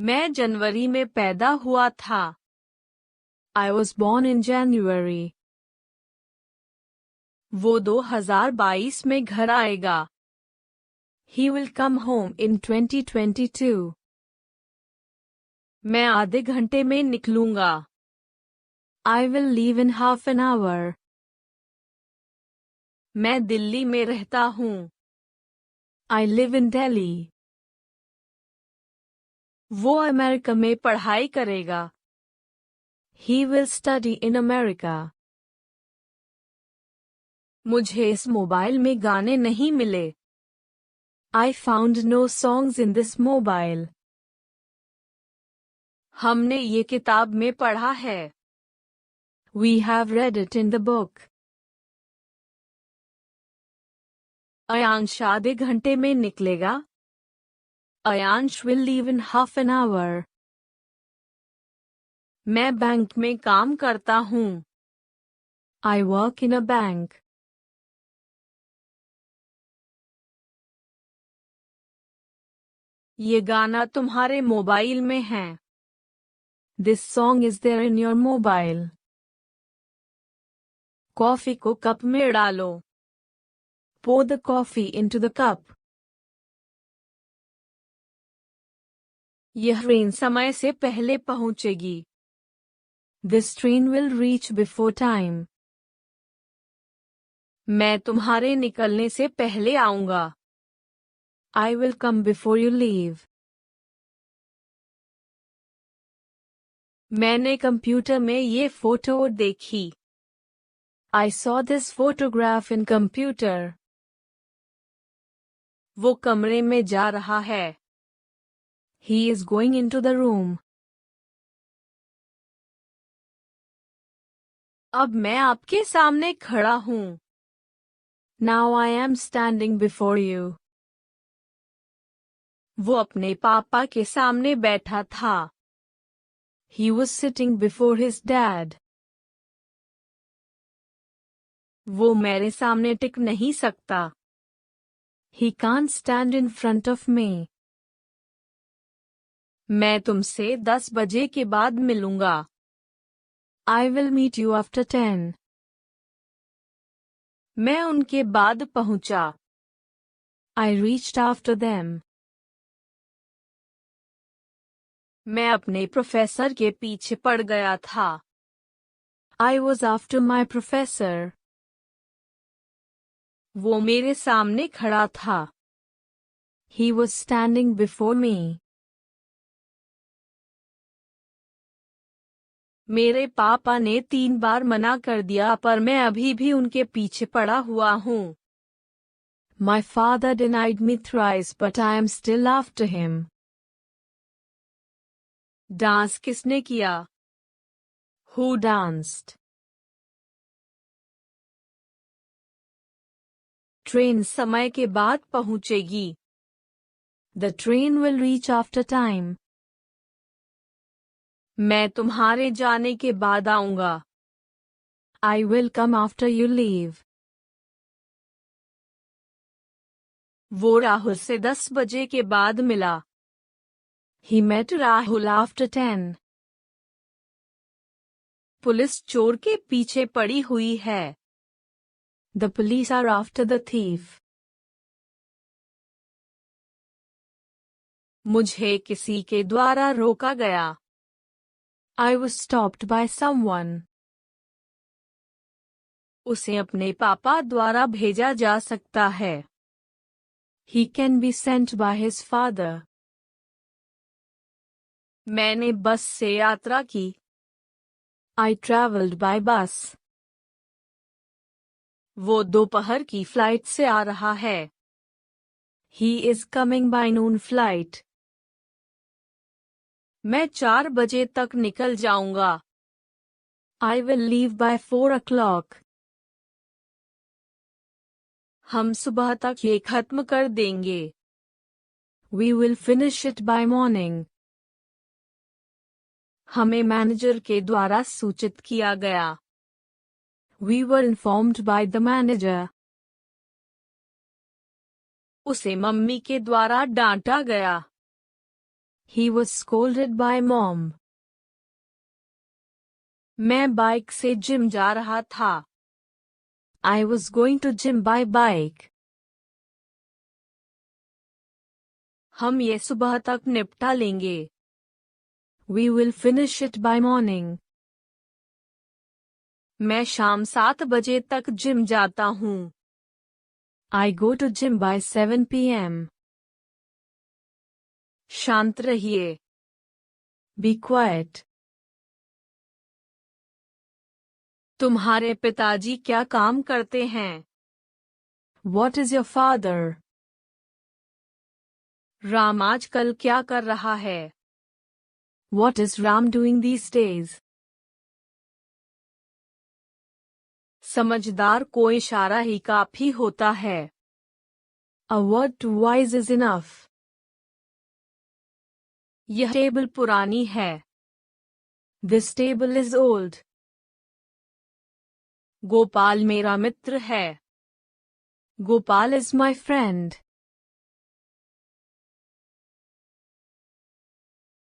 मैं जनवरी में पैदा हुआ था। I was born in January. वो 2022 में घर आएगा। He will come home in 2022. मैं आधे घंटे में निकलूंगा। I will leave in half an hour. मैं दिल्ली में रहता हूँ। I live in Delhi. वो अमेरिका में पढ़ाई करेगा। He will study in America. मुझे इस मोबाइल में गाने नहीं मिले। I found no songs in this mobile. हमने ये किताब में पढ़ा है। We have read it in the book. Ayansh आधे घंटे में निकलेगा। Ayansh will leave in half an hour. मैं बैंक में काम करता हूँ। I work in a bank. ये गाना तुम्हारे मोबाइल में है। This song is there in your mobile. Coffee को कप में डालो। Pour the coffee into the cup. यह ट्रेन समय से पहले पहुंचेगी। This train will reach before time. मैं तुम्हारे निकलने से पहले आऊंगा। I will come before you leave. मैंने कंप्यूटर में ये फोटो देखी। I saw this photograph in computer. वो कमरे में जा रहा है। He is going into the room. अब मैं आपके सामने खड़ा हूँ। Now I am standing before you. वो अपने पापा के सामने बैठा था। He was sitting before his dad. वो मेरे सामने टिक नहीं सकता। He can't stand in front of me. मैं तुमसे 10 बजे के बाद मिलूंगा। I will meet you after 10. मैं उनके बाद पहुंचा। I reached after them. मैं अपने प्रोफेसर के पीछे पड़ गया था। I was after my professor. वो मेरे सामने खड़ा था। He was standing before me. मेरे पापा ने 3 बार मना कर दिया पर मैं अभी भी उनके पीछे पड़ा हुआ हूँ। My father denied me thrice but I am still after him. Dance किसने किया? Who danced? ट्रेन समय के बाद पहुंचेगी। The train will reach after time. मैं तुम्हारे जाने के बाद आऊंगा। I will come after you leave. वो राहुल से 10 बजे के बाद मिला। He met Rahul after 10. Police चोर के पीछे पड़ी हुई है। The police are after the thief. मुझे किसी के द्वारा रोका गया। I was stopped by someone. उसे अपने पापा द्वारा भेजा जा सकता है। He can be sent by his father. मैंने बस से यात्रा की। I traveled by bus. वो दोपहर की फ्लाइट से आ रहा है। He is coming by noon flight. मैं 4 बजे तक निकल जाऊंगा। I will leave by 4 o'clock. हम सुबह तक ये खत्म कर देंगे। We will finish it by morning. हमें मैनेजर के द्वारा सूचित किया गया। We were informed by the manager. उसे मम्मी के द्वारा डांटा गया। He was scolded by mom. मैं बाइक से जिम जा रहा था. I was going to gym by bike. हम ये सुबह तक निपटा लेंगे. We will finish it by morning. मैं शाम 7 बजे तक जिम जाता हूँ. I go to gym by 7 p.m. शांत रहिए. Be quiet. तुम्हारे पिताजी क्या काम करते हैं? What is your father? Ram आजकल क्या कर रहा है? What is Ram doing these days? समझदार को इशारा ही काफी होता है. A word to wise is enough. यह टेबल पुरानी है. This table is old. Gopal मेरा मित्र है. Gopal is my friend.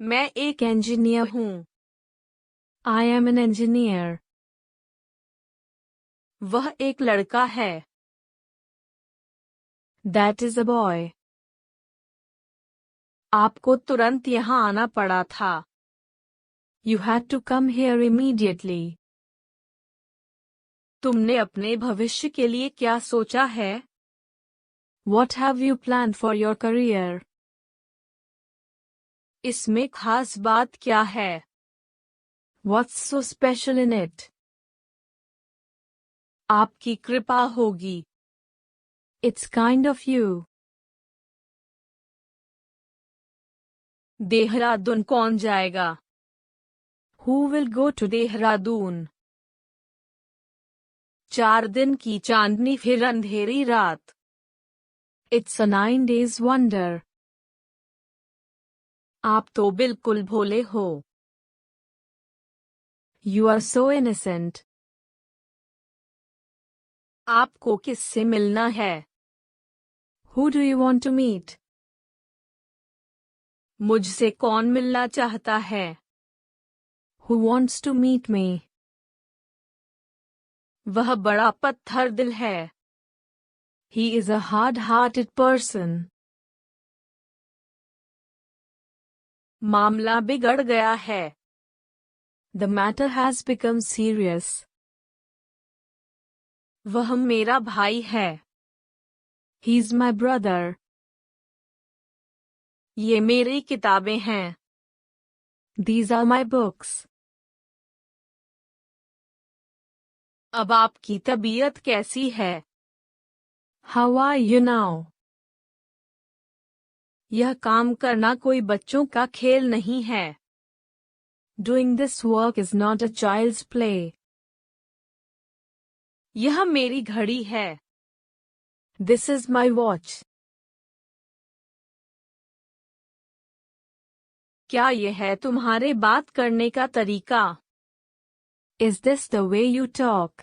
मैं एक इंजीनियर हूँ. I am an engineer. वह एक लड़का है. That is a boy. आपको तुरंत यहाँ आना पड़ा था. You had to come here immediately. तुमने अपने भविष्य के लिए क्या सोचा है? What have you planned for your career? इसमें खास बात क्या है? What's so special in it? आपकी कृपा होगी. It's kind of you. Dehradun कौन जाएगा? Who will go to Dehradun? 4 दिन की चांदनी फिर अंधेरी रात. It's a 9 days wonder. आप तो बिल्कुल भोले हो. You are so innocent. आपको किससे मिलना है? Who do you want to meet? मुझसे कौन मिलना चाहता है? Who wants to meet me? वह बड़ा पत्थर दिल है. He is a hard-hearted person. मामला बिगड़ गया है. The matter has become serious. वह मेरा भाई है. He's my brother. ये मेरी किताबें हैं. These are my books. अब आपकी तबीयत कैसी है? How are you now? यह काम करना कोई बच्चों का खेल नहीं है. Doing this work is not a child's play. यह मेरी घड़ी है. This is my watch. क्या यह है तुम्हारे बात करने का तरीका? Is this the way you talk?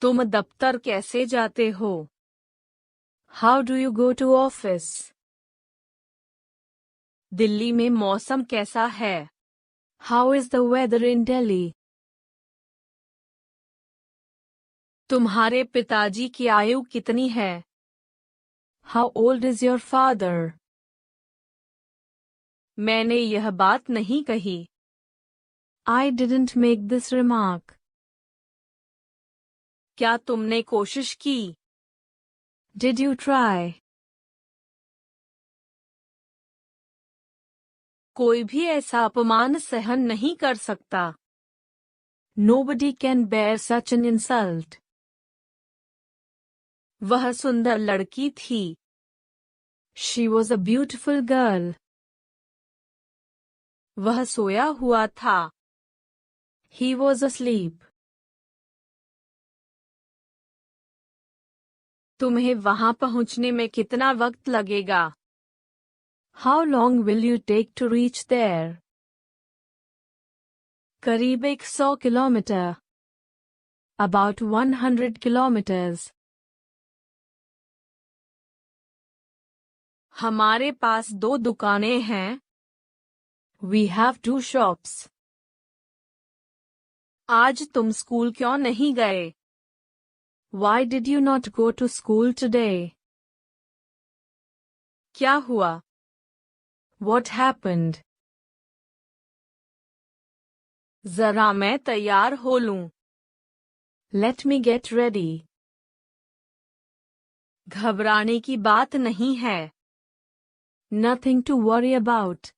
तुम दफ्तर कैसे जाते हो? How do you go to office? Delhi में मौसम कैसा है? How is the weather in Delhi? तुम्हारे पिताजी की आयु कितनी है? How old is your father? मैंने यह बात नहीं कही. I didn't make this remark. क्या तुमने कोशिश की? Did you try? कोई भी ऐसा अपमान सहन नहीं कर सकता. Nobody can bear such an insult. वह सुंदर लड़की थी. She was a beautiful girl. वह सोया हुआ था. He was asleep. तुम्हें वहां पहुंचने में कितना वक्त लगेगा? How long will you take to reach there? करीब 100 किलोमीटर. About 100 kilometers. हमारे पास 2 दुकानें हैं। We have 2 shops. आज तुम स्कूल क्यों नहीं गए? Why did you not go to school today? क्या हुआ? What happened? जरा मैं तैयार हो लूं। Let me get ready. घबराने की बात नहीं है। Nothing to worry about.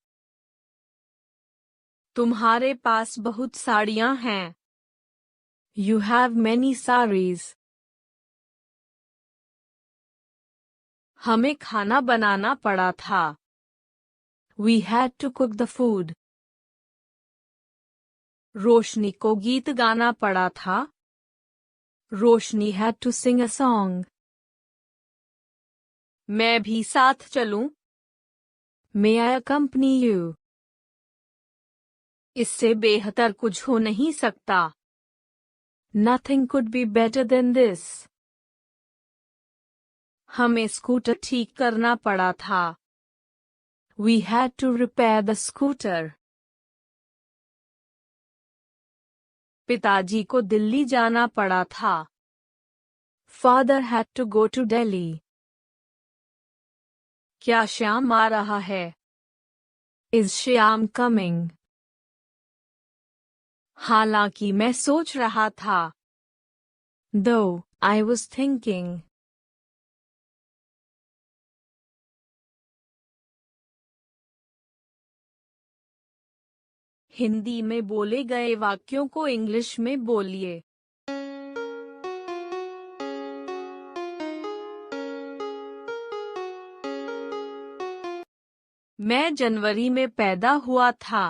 तुम्हारे पास बहुत साड़ियां हैं। You have many saris. हमें खाना बनाना पड़ा था। We had to cook the food. रोशनी को गीत गाना पड़ा था। रोशनी had to sing a song. मैं भी साथ चलूं? May I accompany you? इससे बेहतर कुछ हो नहीं सकता। Nothing could be better than this. हमें स्कूटर ठीक करना पड़ा था। We had to repair the scooter. पिताजी को दिल्ली जाना पड़ा था। Father had to go to Delhi. क्या श्याम आ रहा है? Is Shyam coming? हालांकि मैं सोच रहा था। Though I was thinking. Hindi में बोले गए वाक्यों को इंग्लिश में बोलिए। मैं जनवरी में पैदा हुआ था।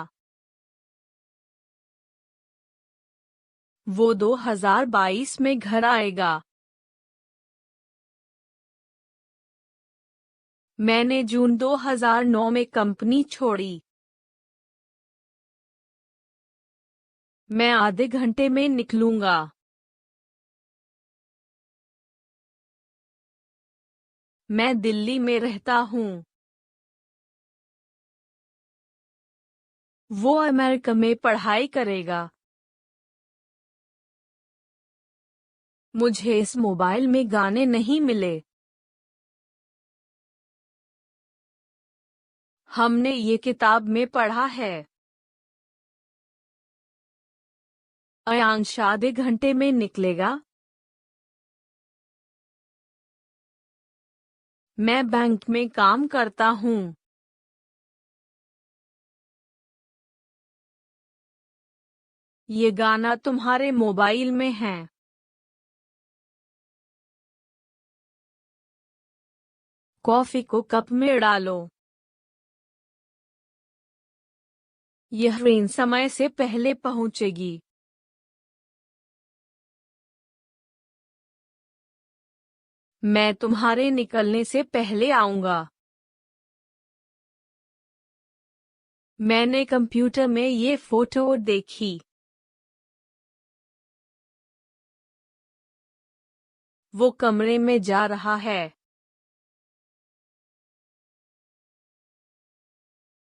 वो 2022 में घर आएगा। मैंने जून 2009 में कंपनी छोड़ी। मैं आधे घंटे में निकलूंगा। मैं दिल्ली में रहता हूँ। वो अमेरिका में पढ़ाई करेगा। मुझे इस मोबाइल में गाने नहीं मिले। हमने ये किताब में पढ़ा है। अयांश आधे घंटे में निकलेगा। मैं बैंक में काम करता हूँ। ये गाना तुम्हारे मोबाइल में है। कॉफी को कप में डालो। यह ट्रेन समय से पहले पहुंचेगी। मैं तुम्हारे निकलने से पहले आऊंगा। मैंने कंप्यूटर में ये फोटो देखी। वो कमरे में जा रहा है।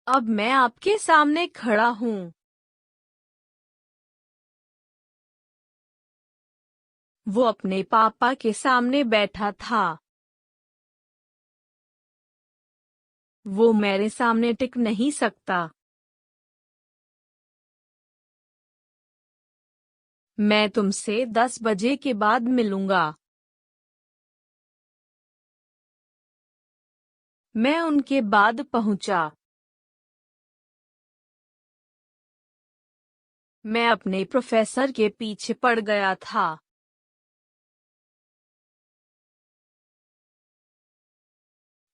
अब मैं आपके सामने खड़ा हूँ। वो अपने पापा के सामने बैठा था। वो मेरे सामने टिक नहीं सकता। मैं तुमसे 10 बजे के बाद मिलूंगा। मैं उनके बाद पहुंचा। मैं अपने प्रोफेसर के पीछे पड़ गया था।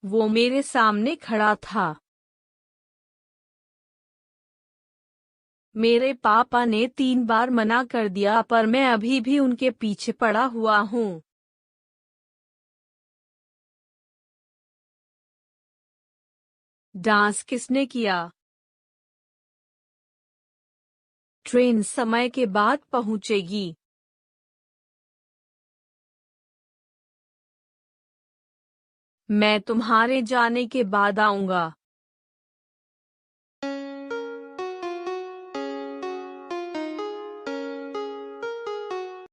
वो मेरे सामने खड़ा था। मेरे पापा ने 3 बार मना कर दिया पर मैं अभी भी उनके पीछे पड़ा हुआ हूँ। डांस किसने किया? ट्रेन समय के बाद पहुंचेगी। मैं तुम्हारे जाने के बाद आऊंगा।